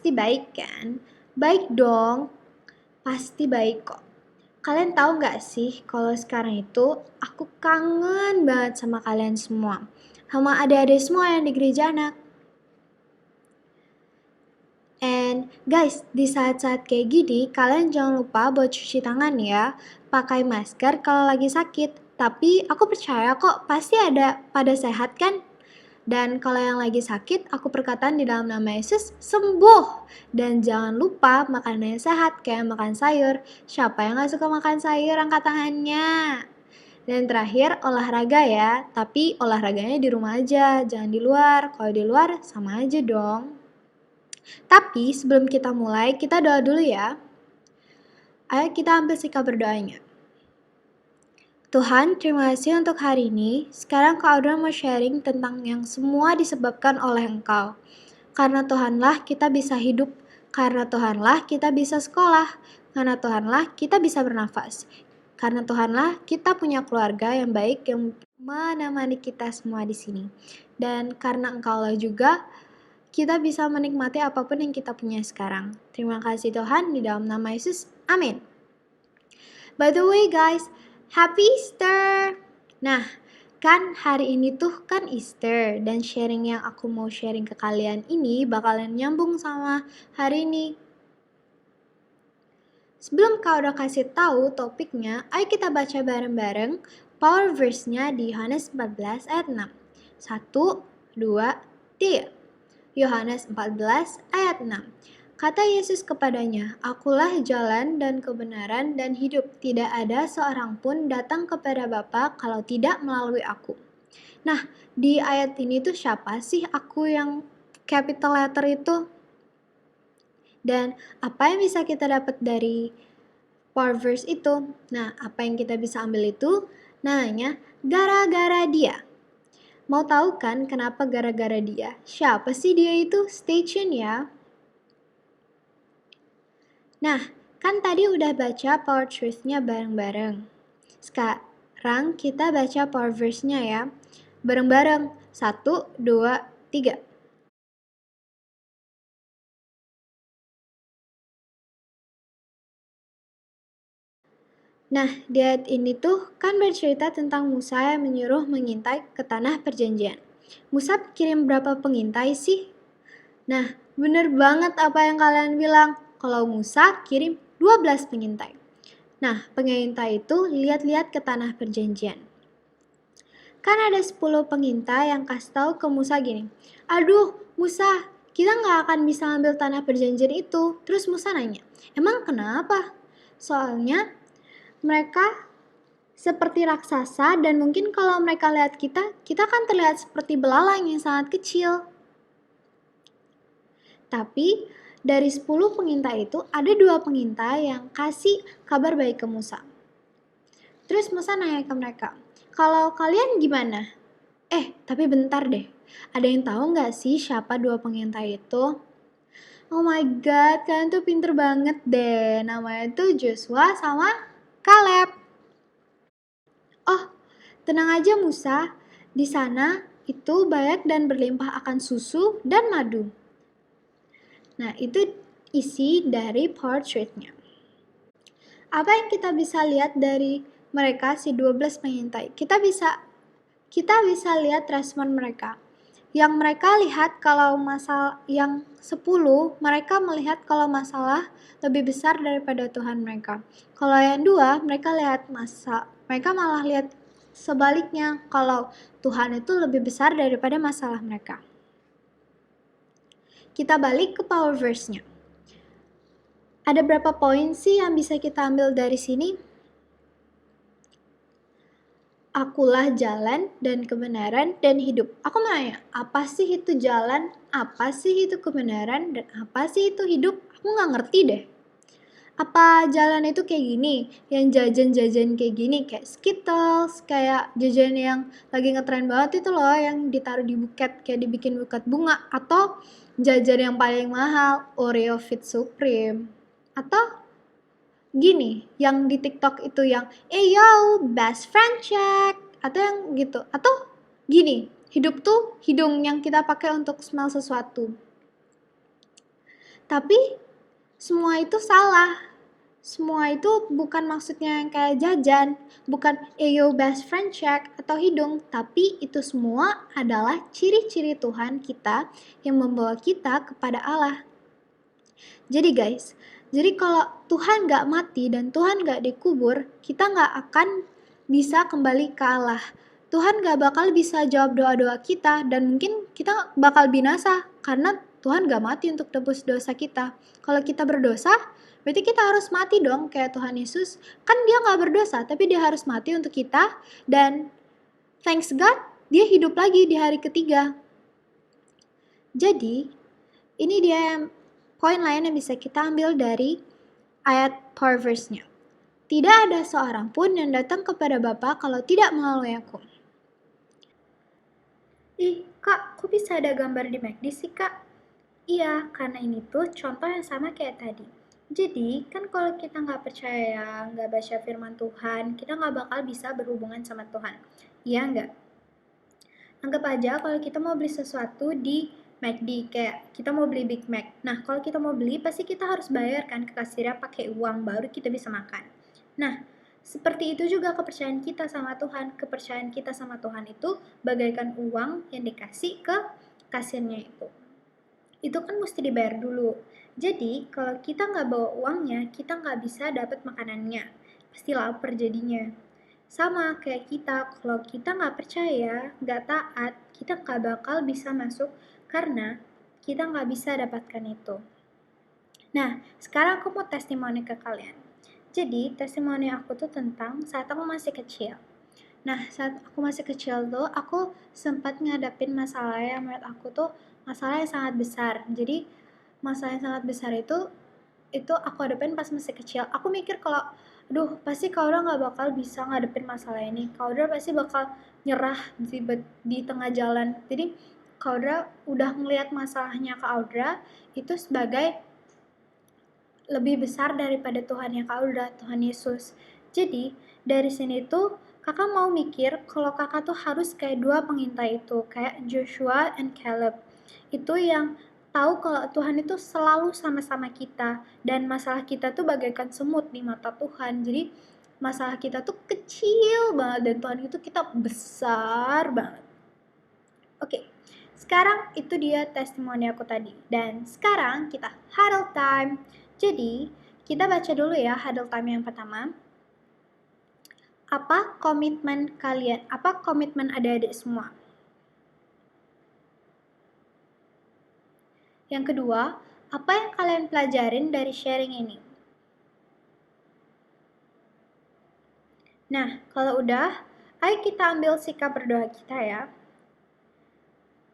pasti baik kan? Baik dong, pasti baik kok. Kalian tahu gak sih kalau sekarang itu aku kangen banget sama kalian semua. Sama adik-adik semua yang di gereja anak. And guys, di saat-saat kayak gini, kalian jangan lupa buat cuci tangan ya. Pakai masker kalau lagi sakit. Tapi aku percaya kok pasti ada pada sehat kan? Dan kalau yang lagi sakit, aku perkataan di dalam nama Yesus, sembuh. Dan jangan lupa makan yang sehat, kayak makan sayur. Siapa yang gak suka makan sayur, angkat tangannya. Dan terakhir, olahraga ya. Tapi olahraganya di rumah aja, jangan di luar. Kalau di luar, sama aja dong. Tapi sebelum kita mulai, kita doa dulu ya. Ayo kita ambil sikap berdoanya. Tuhan, terima kasih untuk hari ini. Sekarang Kak Audra mau sharing tentang yang semua disebabkan oleh Engkau. Karena Tuhanlah kita bisa hidup, karena Tuhanlah kita bisa sekolah, karena Tuhanlah kita bisa bernafas. Karena Tuhanlah kita punya keluarga yang baik yang menemani kita semua di sini. Dan karena Engkaulah juga kita bisa menikmati apapun yang kita punya sekarang. Terima kasih Tuhan, di dalam nama Yesus. Amin. By the way guys, Happy Easter! Nah, kan hari ini tuh kan Easter dan sharing yang aku mau sharing ke kalian ini bakalan nyambung sama hari ini. Sebelum kau udah kasih tahu topiknya, ayo kita baca bareng-bareng power verse-nya di Yohanes 14 ayat 6. 1, 2, 3. Yohanes 14 ayat 6. Kata Yesus kepadanya, Akulah jalan dan kebenaran dan hidup. Tidak ada seorang pun datang kepada Bapa kalau tidak melalui aku. Nah, di ayat ini tuh siapa sih aku yang capital letter itu? Dan apa yang bisa kita dapat dari power verse itu? Nah, apa yang kita bisa ambil itu? Namanya gara-gara dia. Mau tahu kan kenapa gara-gara dia? Siapa sih dia itu? Stay tune ya. Nah, kan tadi udah baca power truth-nya bareng-bareng. Sekarang kita baca power verse-nya ya. Bareng-bareng. 1, 2, 3. Nah, di ayat ini tuh kan bercerita tentang Musa yang menyuruh mengintai ke tanah perjanjian. Musa kirim berapa pengintai sih? Nah, bener banget apa yang kalian bilang. Kalau Musa kirim 12 pengintai. Nah, pengintai itu lihat-lihat ke tanah perjanjian. Kan ada 10 pengintai yang kasih tahu ke Musa gini, aduh Musa, kita nggak akan bisa ambil tanah perjanjian itu. Terus Musa nanya, emang kenapa? Soalnya mereka seperti raksasa dan mungkin kalau mereka lihat kita kan terlihat seperti belalang yang sangat kecil. Tapi dari 10 pengintai itu ada 2 pengintai yang kasih kabar baik ke Musa. Terus Musa nanya ke mereka, kalau kalian gimana? Tapi bentar deh. Ada yang tahu nggak sih siapa 2 pengintai itu? Oh my god, kalian tuh pinter banget deh. Namanya tuh Joshua sama Caleb. Oh, tenang aja Musa. Di sana itu banyak dan berlimpah akan susu dan madu. Nah, itu isi dari portraitnya. Apa yang kita bisa lihat dari mereka si 12 pengintai? Kita bisa lihat respon mereka. Yang mereka lihat kalau masalah yang 10, mereka melihat kalau masalah lebih besar daripada Tuhan mereka. Kalau yang 2, mereka malah lihat sebaliknya, kalau Tuhan itu lebih besar daripada masalah mereka. Kita balik ke power verse-nya. Ada berapa poin sih yang bisa kita ambil dari sini? Akulah jalan dan kebenaran dan hidup. Aku mau nanya, apa sih itu jalan, apa sih itu kebenaran, dan apa sih itu hidup? Aku gak ngerti deh. Apa jalan itu kayak gini, yang jajan-jajan kayak gini, kayak Skittles, kayak jajan yang lagi ngetren banget itu loh, yang ditaruh di buket, kayak dibikin buket bunga, atau jajan yang paling mahal, Oreo Fit Supreme, atau gini, yang di TikTok itu yang yo, best friend check, atau yang gitu, atau gini, hidup tuh hidung yang kita pakai untuk smell sesuatu. Tapi semua itu salah. Semua itu bukan maksudnya yang kayak jajan, bukan yo best friend check atau hidung, tapi itu semua adalah ciri-ciri Tuhan kita yang membawa kita kepada Allah. Jadi guys, jadi kalau Tuhan gak mati dan Tuhan gak dikubur, kita gak akan bisa kembali ke Allah. Tuhan gak bakal bisa jawab doa-doa kita dan mungkin kita bakal binasa karena Tuhan gak mati untuk tebus dosa kita. Kalau kita berdosa, berarti kita harus mati dong kayak Tuhan Yesus. Kan dia gak berdosa, tapi dia harus mati untuk kita dan thanks God, dia hidup lagi di hari ketiga. Jadi, ini dia poin lain yang bisa kita ambil dari ayat power verse-nya. Tidak ada seorang pun yang datang kepada Bapa kalau tidak melalui aku. Ih, Kak, kok bisa ada gambar di McD sih, Kak? Iya, karena ini tuh contoh yang sama kayak tadi. Jadi, kan kalau kita nggak percaya, nggak baca firman Tuhan, kita nggak bakal bisa berhubungan sama Tuhan. Iya nggak? Anggap aja kalau kita mau beli sesuatu di McD, kayak kita mau beli Big Mac. Nah, kalau kita mau beli, pasti kita harus bayar kan ke kasirnya pakai uang, baru kita bisa makan. Nah, seperti itu juga kepercayaan kita sama Tuhan. Kepercayaan kita sama Tuhan itu bagaikan uang yang dikasih ke kasirnya itu. Itu kan mesti dibayar dulu. Jadi, kalau kita nggak bawa uangnya, kita nggak bisa dapat makanannya. Pasti lapar jadinya. Sama kayak kita, kalau kita nggak percaya, nggak taat, kita nggak bakal bisa masuk karena kita nggak bisa dapatkan itu. Nah, sekarang aku mau testimoni ke kalian. Jadi, testimoni aku tuh tentang saat aku masih kecil. Nah, saat aku masih kecil tuh, aku sempat ngadapin masalah yang menurut aku tuh masalah yang sangat besar. Jadi, masalah yang sangat besar itu aku hadapin pas masih kecil. Aku mikir kalau, aduh, pasti Kak Audra nggak bakal bisa ngadepin masalah ini. Kak Audra pasti bakal nyerah di tengah jalan. Jadi, Kak Audra udah ngelihat masalahnya Kak Audra itu sebagai lebih besar daripada Tuhan yang Kak Audra, Tuhan Yesus. Jadi, dari sini tuh kakak mau mikir kalau kakak tuh harus kayak dua pengintai itu, kayak Joshua and Caleb. Itu yang tahu kalau Tuhan itu selalu sama-sama kita dan masalah kita tuh bagaikan semut di mata Tuhan. Jadi masalah kita tuh kecil banget dan Tuhan itu kita besar banget. Oke, sekarang itu dia testimoni aku tadi. Dan sekarang kita huddle time. Jadi kita baca dulu ya huddle time yang pertama. Apa komitmen kalian? Apa komitmen adik-adik semua? Yang kedua, apa yang kalian pelajarin dari sharing ini? Nah, kalau udah, ayo kita ambil sikap berdoa kita ya.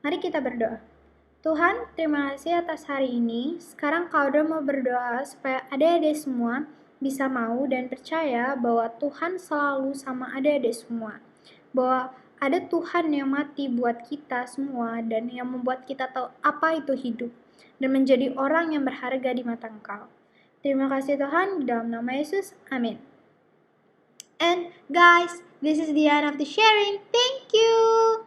Mari kita berdoa. Tuhan, terima kasih atas hari ini. Sekarang Kak Audra mau berdoa supaya adik-adik semua bisa mau dan percaya bahwa Tuhan selalu sama adik-adik semua. Bahwa ada Tuhan yang mati buat kita semua dan yang membuat kita tahu apa itu hidup dan menjadi orang yang berharga di mata Engkau. Terima kasih Tuhan, dalam nama Yesus, amin. And guys, this is the end of the sharing. Thank you.